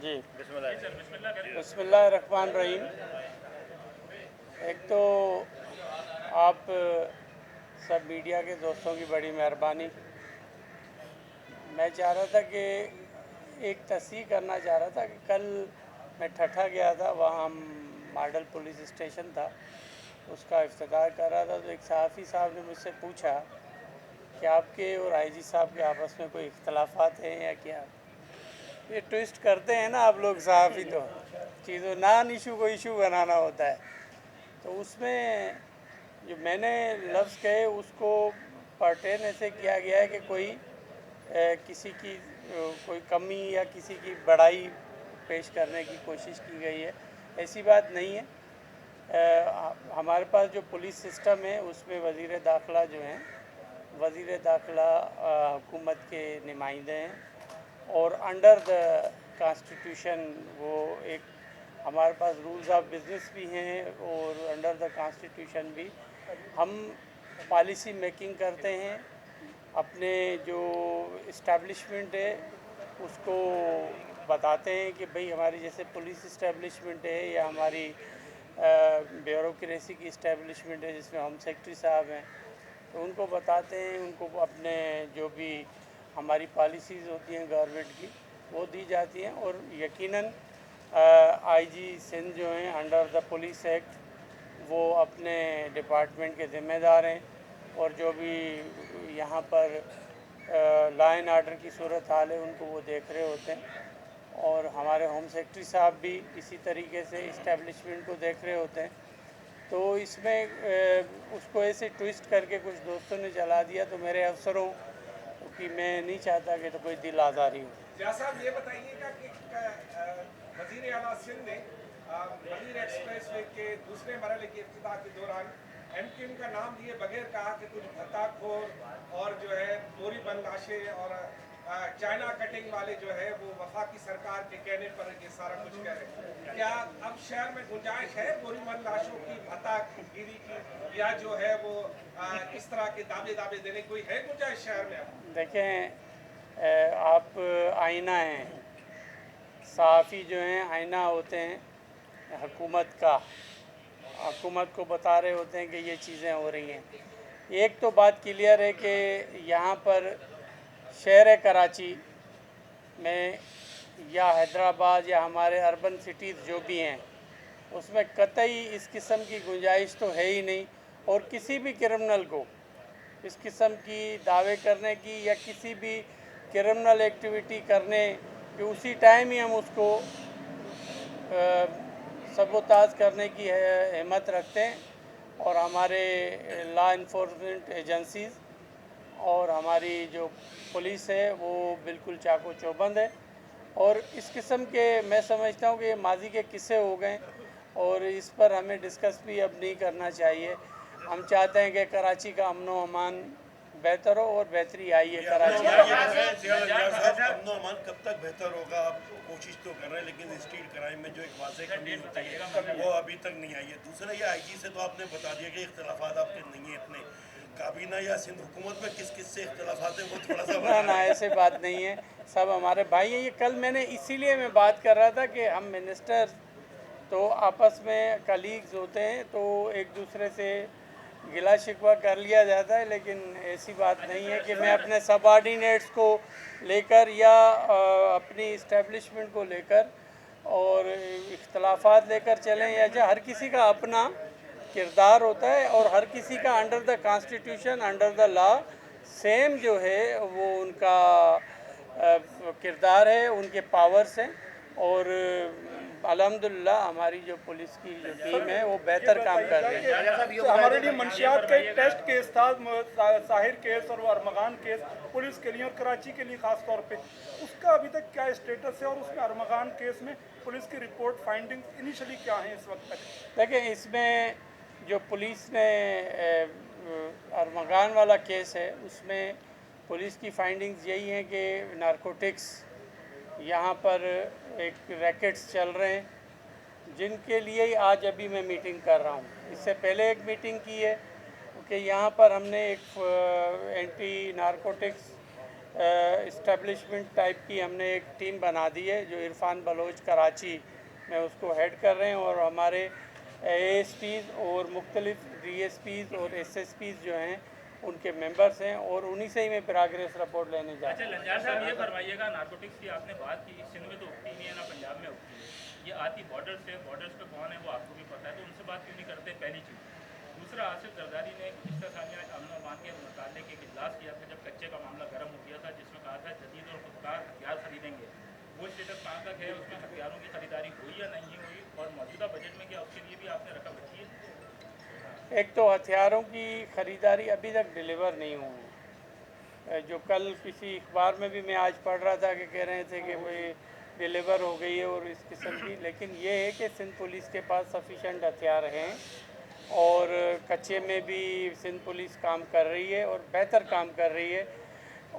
जी बिस्मिल्लाहिर्रहमानिर्रहीम। एक तो आप सब मीडिया के दोस्तों की बड़ी मेहरबानी। मैं चाह रहा था कि एक तस्दीक करना चाह रहा था कि कल मैं ठट्ठा गया था, वहाँ मॉडल पुलिस स्टेशन था, उसका इफ्तिताह कर रहा था। तो एक सहाफ़ी साहब ने मुझसे पूछा कि आपके और आईजी साहब के आपस में कोई इख्तलाफात हैं या क्या। ये ट्विस्ट करते हैं ना आप लोग सहाफ़ी, तो चीज़ों नॉन इशू को इशू बनाना होता है। तो उसमें जो मैंने लफ्ज़ कहे उसको पर्टेन ऐसे किया गया है कि कोई किसी की कोई कमी या किसी की बड़ाई पेश करने की कोशिश की गई है, ऐसी बात नहीं है। हमारे पास जो पुलिस सिस्टम है उसमें वज़ीर दाखिला जो हैं, वज़ीर दाखिला हुकूमत के नुमाइंदे हैं और अंडर द कॉन्स्टिट्यूशन वो एक हमारे पास रूल्स ऑफ बिज़नेस भी हैं और अंडर द कॉन्स्टिट्यूशन भी हम पॉलिसी मेकिंग करते हैं। अपने जो इस्टेब्लिशमेंट है उसको बताते हैं कि भाई हमारी जैसे पुलिस इस्टेब्लिशमेंट है या हमारी ब्यूरोक्रेसी की इस्टेब्लिशमेंट है जिसमें होम सेक्रेटरी साहब हैं, तो उनको बताते हैं, उनको अपने जो भी हमारी पॉलिसीज़ होती हैं गवर्नमेंट की वो दी जाती हैं। और यकीनन आईजी सिंध जो हैं अंडर द पुलिस एक्ट वो अपने डिपार्टमेंट के ज़िम्मेदार हैं और जो भी यहाँ पर लॉ एंड आर्डर की सूरत हाल है उनको वो देख रहे होते हैं। और हमारे होम सेक्रेटरी साहब भी इसी तरीके से इस्टेब्लिशमेंट को देख रहे होते हैं। तो इसमें उसको ऐसे ट्विस्ट करके कुछ दोस्तों ने चला दिया, तो मेरे अफसरों कि मैं नहीं चाहता कि तो कोई दिल आज़ारी हो। जिया साहब ये बताइएगा कि वज़ीर आला सिंध ने बगैर एक्सप्रेस वे के दूसरे मरहले के इफ्तिताह के दौरान एमक्यूएम का नाम लिए बगैर कहा कि कुछ भत्ताखोर और जो है बोरी बंदलाशे और चाइना कटिंग वाले जो है वो वफाकी सरकार के कहने पर ये सारा कुछ कह रहे हैं। क्या अब शहर में गुंजाइश है बोरी बंदलाशों की, भत्तागिरी की, या जो है वो इस तरह के दावे देने कोई है गुंजाइश शहर में? अब देखें, आप आईना हैं, सहाफ़ी जो हैं आईना होते हैं हुकूमत का, हुकूमत को बता रहे होते हैं कि ये चीज़ें हो रही हैं। एक तो बात क्लियर है कि यहाँ पर शहर कराची में या हैदराबाद या हमारे अर्बन सिटीज़ जो भी हैं उसमें कतई इस किस्म की गुंजाइश तो है ही नहीं। और किसी भी क्रिमिनल को इस किस्म की दावे करने की या किसी भी क्रिमिनल एक्टिविटी करने कि उसी टाइम ही हम उसको सबोताज करने की हिम्मत रखते हैं। और हमारे लॉ इन्फोर्समेंट एजेंसीज़ और हमारी जो पुलिस है वो बिल्कुल चाको चौबंद है। और इस किस्म के मैं समझता हूँ कि ये माजी के किस्से हो गए और इस पर हमें डिस्कस भी अब नहीं करना चाहिए। हम चाहते हैं कि कराची का अमन व अमान बेहतर हो और बेहतरी आई है कराची में। अमन अमान कब तक बेहतर होगा? आप कोशिश तो कर रहे हैं लेकिन स्ट्रीट क्राइम में जो एक वाज़ेह कमी होती है वो अभी तक नहीं आई है। दूसरा ये आईजी से तो आपने बता दिया कि इख्तलाफात आपके नहीं है इतने, काबीना या सिंध हुकूमत में किस किस से इख्तलाफात है वो थोड़ा सा ना ऐसे बात नहीं है, सब हमारे भाई हैं। ये कल मैंने इसीलिए मैं बात कर रहा था कि हम मिनिस्टर तो आपस में कलीग्स होते हैं तो एक दूसरे से गिला शिकवा कर लिया जाता है, लेकिन ऐसी बात नहीं है कि मैं अपने सबऑर्डिनेट्स को लेकर या अपनी इस्टेब्लिशमेंट को लेकर और इख्तलाफात लेकर चलें। या जो हर किसी का अपना किरदार होता है और हर किसी का under the constitution under the law same जो है वो उनका किरदार है, उनके पावर्स हैं। और अल्हम्दुलिल्लाह हमारी जो पुलिस की जो टीम है वो बेहतर काम कर रही है। हमारे लिए मंशियात का एक टेस्ट केस था, साहिर केस और वो अरमगान केस पुलिस के लिए और कराची के लिए ख़ास तौर पे, उसका अभी तक क्या स्टेटस है? और उसमें अरमगान केस में पुलिस की रिपोर्ट फाइंडिंग्स इनिशियली क्या हैं इस वक्त तक? देखिए, इसमें जो पुलिस ने अरमगान वाला केस है उसमें पुलिस की फाइंडिंग्स यही हैं कि नारकोटिक्स यहाँ पर एक रैकेट्स चल रहे हैं जिनके लिए आज अभी मैं मीटिंग कर रहा हूँ। इससे पहले एक मीटिंग की है कि यहाँ पर हमने एक एंटी नारकोटिक्स इस्टेब्लिशमेंट टाइप की हमने एक टीम बना दी है जो इरफान बलोच कराची में उसको हेड कर रहे हैं, और हमारे ASPs और मुख्तलिफ DSPs और SSPs जो हैं उनके मेंबर्स हैं, और उन्हीं से ही मैं प्रोग्रेस रिपोर्ट लेने जा रहा हूँ। अच्छा लंजार साहब, ये फरमाइएगा, नारकोटिक्स की आपने बात की, सिंध में तो उगती नहीं है ना पंजाब में उगती है, ये आती बॉर्डर से, बॉर्डर्स पे कौन है वो आपको भी पता है, तो उनसे बात क्यों नहीं करते? पहली चीज़। दूसरा, आसिफ जरदारी ने पिछले साल में अमन और अमान के मुताबिक एक इजलास किया था जब कच्चे का मामला गर्म हो गया था, जिसमें कहा था जदीद और खुदकार हथियार खरीदेंगे। वो स्टेटस कहाँ तक है? उसमें हथियारों की खरीदारी हुई या नहीं हुई? और मौजूदा बजट में क्या उसके लिए भी आपने रकम रखी है? एक तो हथियारों की ख़रीदारी अभी तक डिलीवर नहीं हुई, जो कल किसी अखबार में भी मैं आज पढ़ रहा था कि कह रहे थे कि वो डिलीवर हो गई है और इस किस्म की, लेकिन ये है कि सिंध पुलिस के पास सफिशेंट हथियार हैं और कच्चे में भी सिंध पुलिस काम कर रही है और बेहतर काम कर रही है।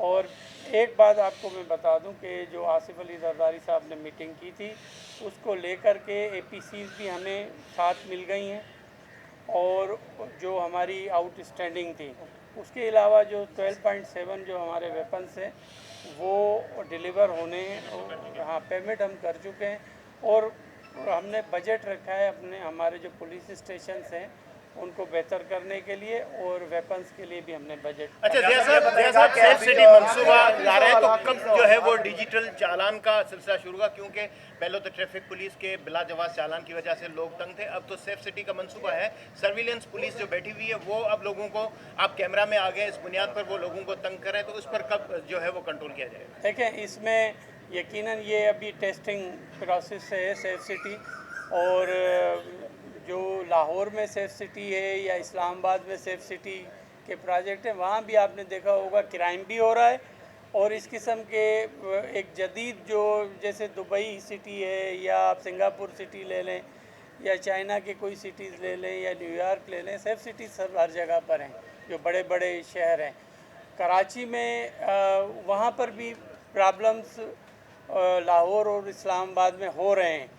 और एक बात आपको मैं बता दूं कि जो आसिफ अली जरदारी साहब ने मीटिंग की थी उसको लेकर के APCs भी हमें साथ मिल गई हैं, और जो हमारी आउटस्टैंडिंग थी उसके अलावा जो 12.7 जो हमारे वेपन्स हैं वो डिलीवर होने हैं। हाँ, पेमेंट हम कर चुके हैं, और हमने बजट रखा है अपने हमारे जो पुलिस स्टेशंस हैं उनको बेहतर करने के लिए, और वेपन्स के लिए भी हमने बजट। अच्छा, जैसा सेफ सिटी मंसूबा ला रहे हैं, तो कब जो है वो डिजिटल चालान का सिलसिला शुरू होगा? क्योंकि पहले तो ट्रैफिक पुलिस के बिला जवाब चालान की वजह से लोग तंग थे, अब तो सेफ सिटी का मंसूबा है, सर्विलेंस पुलिस जो बैठी हुई है वो अब लोगों को, आप कैमरा में आ गए, इस बुनियाद पर वो लोगों को तंग करें, तो उस पर कब जो है वो कंट्रोल किया जाएगा? देखें, इसमें यकीनन ये अभी टेस्टिंग प्रोसेस है सेफ सिटी, और जो लाहौर में सेफ सिटी है या इस्लामाबाद में सेफ सिटी के प्रोजेक्ट हैं, वहाँ भी आपने देखा होगा क्राइम भी हो रहा है, और इस किस्म के एक जदीद जो जैसे दुबई सिटी है या आप सिंगापुर सिटी ले लें या चाइना के कोई सिटीज़ ले लें या न्यूयॉर्क ले लें, सेफ सिटी सब हर जगह पर हैं जो बड़े बड़े शहर हैं। कराची में वहाँ पर भी प्रॉब्लम्स लाहौर और इस्लामाबाद में हो रहे हैं,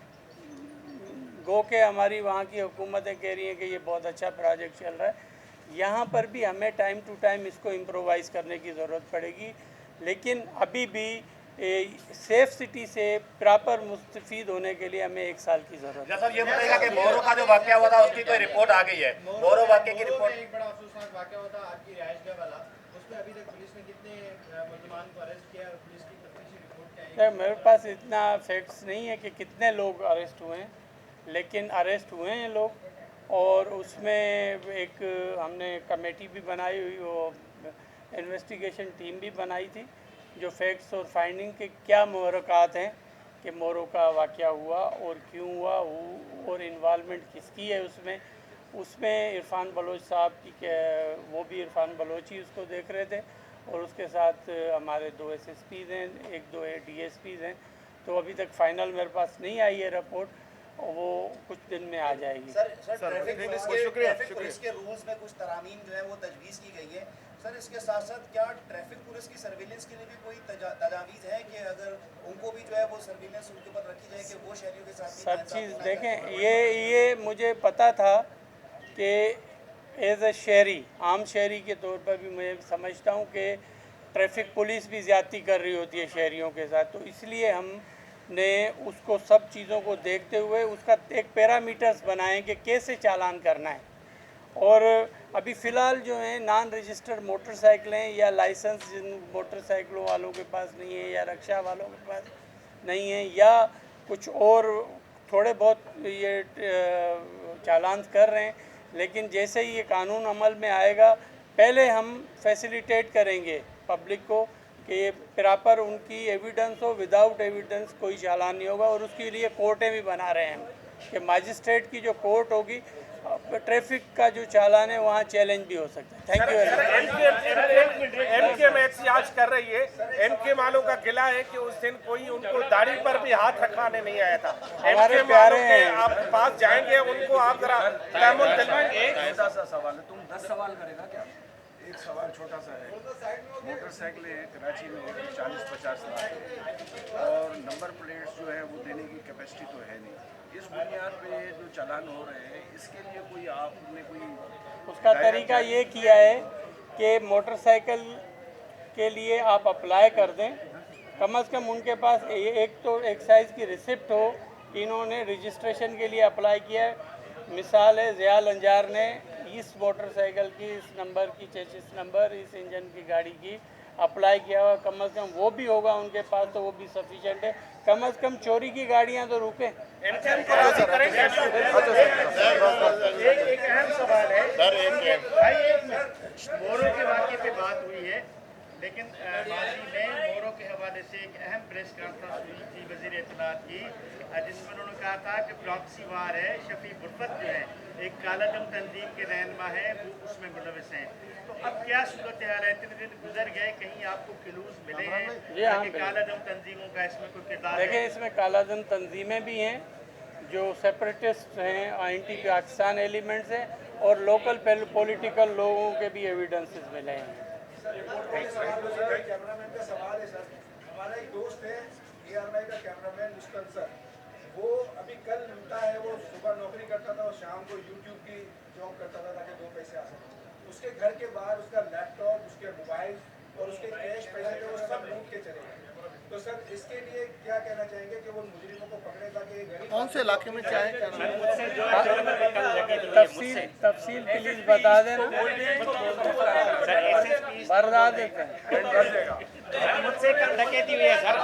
गो के हमारी वहाँ की हुकूमतें कह रही हैं कि ये बहुत अच्छा प्रोजेक्ट चल रहा है। यहाँ पर भी हमें टाइम टू टाइम इसको इम्प्रोवाइज़ करने की ज़रूरत पड़ेगी, लेकिन अभी भी सेफ सिटी से प्रॉपर मुस्तफ़ीद होने के लिए हमें 1 साल की ज़रूरत है। सर, ये बताइएगा कि मोरो का जो वाक़या हुआ था उसकी कोई रिपोर्ट आ गई है? मोरो वाक़े की रिपोर्ट, एक बड़ा अफसोसनाक वाक़या हुआ था आपकी रिहाइशगाह वाला, उसमें अभी तक पुलिस ने कितने मुल्ज़िमान को अरेस्ट किया और पुलिस की तफ्तीशी रिपोर्ट क्या है? मेरे पास इतना फैक्ट्स नहीं है कि कितने लोग अरेस्ट हुए हैं, लेकिन अरेस्ट हुए हैं लोग, और उसमें एक हमने कमेटी भी बनाई हुई, वो इन्वेस्टिगेशन टीम भी बनाई थी जो फैक्ट्स और फाइंडिंग के क्या मुहरक़ात हैं कि मोरो का वाक़या हुआ और क्यों हुआ और इन्वॉल्वमेंट किसकी है उसमें इरफान बलोच साहब की, वो भी इरफान बलोच ही उसको देख रहे थे, और उसके साथ हमारे 2 SSPs हैं, 1-2 DSPs हैं। तो अभी तक फ़ाइनल मेरे पास नहीं आई है रिपोर्ट, और वो कुछ दिन में आ जाएगी। सर ट्रैफिक पुलिस के रूल्स में कुछ तरामीम जो है वो तजवीज़ की गई है। सर, इसके साथ साथ क्या ट्रैफिक पुलिस की सर्विलेंस के लिए भी कोई तजावीज़ है कि अगर उनको भी जो है वो सर्विलेंस उनके ऊपर रखी जाए कि वो शहरियों के साथ सब चीज़ देखें, ये मुझे पता था कि एज ए शहरी, आम शहरी के तौर पर भी मैं समझता हूँ कि ट्रैफिक पुलिस भी ज़्यादती कर रही होती है शहरियों के साथ, तो इसलिए हमने उसको सब चीज़ों को देखते हुए उसका एक पैरामीटर्स बनाए कि कैसे चालान करना है। और अभी फ़िलहाल जो है नॉन रजिस्टर्ड मोटरसाइकिलें या लाइसेंस जिन मोटरसाइकिलों वालों के पास नहीं है या रिक्शा वालों के पास नहीं है या कुछ और थोड़े बहुत ये चालान कर रहे हैं, लेकिन जैसे ही ये कानून अमल में आएगा पहले हम फैसिलिटेट करेंगे पब्लिक को कि ये प्रॉपर उनकी एविडेंस हो, विदाउट एविडेंस कोई चालान नहीं होगा, और उसके लिए कोर्टें भी बना रहे हैं हम कि मजिस्ट्रेट की जो कोर्ट होगी ट्रैफिक का जो चालान है वहाँ चैलेंज भी हो सकता है। Thank you very much. एमके एहतजाज कर रही है। एमके वालों का गिला है कि उस दिन कोई उनको दाढ़ी पर भी हाथ रखवाने नहीं आया था। हमारे एमके प्यारे वालों के हैं। आप पास जाएंगे, उनको आप जरा तैमुल दिलवाएंगे। एक छोटा सा सवाल है, तुम 10 सवाल करेगा क्या? एक सवाल छोटा सा है, मोटरसाइकिलें कराची में 40-50 लाख और नंबर प्लेट्स जो है वो देने की कैपेसिटी तो है नहीं, इस बुनियाद पे जो चालान हो रहे हैं इसके लिए कोई आपने कोई उसका तरीका ये किया है कि मोटरसाइकिल के लिए आप अप्लाई कर दें, कम से कम उनके पास एक तो एक्साइज की रिसिप्ट हो कि इन्होंने रजिस्ट्रेशन के लिए अप्लाई किया है। मिसाल है, ज़िया लंजार ने इस मोटरसाइकिल की, इस नंबर की, चेसिस नंबर, इस इंजन की गाड़ी की अप्लाई किया हुआ, कम से कम वो भी होगा उनके पास तो वो भी सफिशेंट है। कम से कम चोरी की गाड़ियां तो रुकें। एक अहम सवाल है भाई, मोरों के वाक़े पे बात हुई है, लेकिन माजी में मोरों के हवाले से एक अहम प्रेस कॉन्फ्रेंस हुई थी वज़ीर इत्तलात की, जिसमें उन्होंने कहा था कि प्रॉक्सी वार है, शफी बुरफत जो है एक कालादम तंजीम के रहनुमा है, वो उसमें मुलविस हैं। तो अब क्या सूरत हाल है? इतने दिन गुजर गए, कहीं आपको क्लूज मिले हैं कि कालादम तंजीमों का इसमें कोई किरदार है? देखिए, इसमें कालादम तंजीमें भी हैं जो सेपरेटिस्ट हैं, एंटी पाकिस्तान एलिमेंट्स हैं, और लोकल पॉलिटिकल लोगों के भी एविडेंसेस मिले हैं। कैमरामैन का सवाल है सर, हमारा एक दोस्त है ARY का कैमरामैन मुस्कान सर, वो अभी कल लूटा है, वो सुबह नौकरी करता था और शाम को YouTube की जॉब करता था ताकि 2 पैसे आ सके। उसके घर के बाहर उसका लैपटॉप, उसके मोबाइल और उसके कैश पैसे थे, वो सब लूट के चले गए। तो सर इसके लिए क्या कहना चाहेंगे कि वो मुजरिमों को पकड़े ताकि गरीब कौन से इलाके में क्या है? तफसील प्लीज बता देना, बता देते हैं। मुझसे कल डकैती हुई है सर।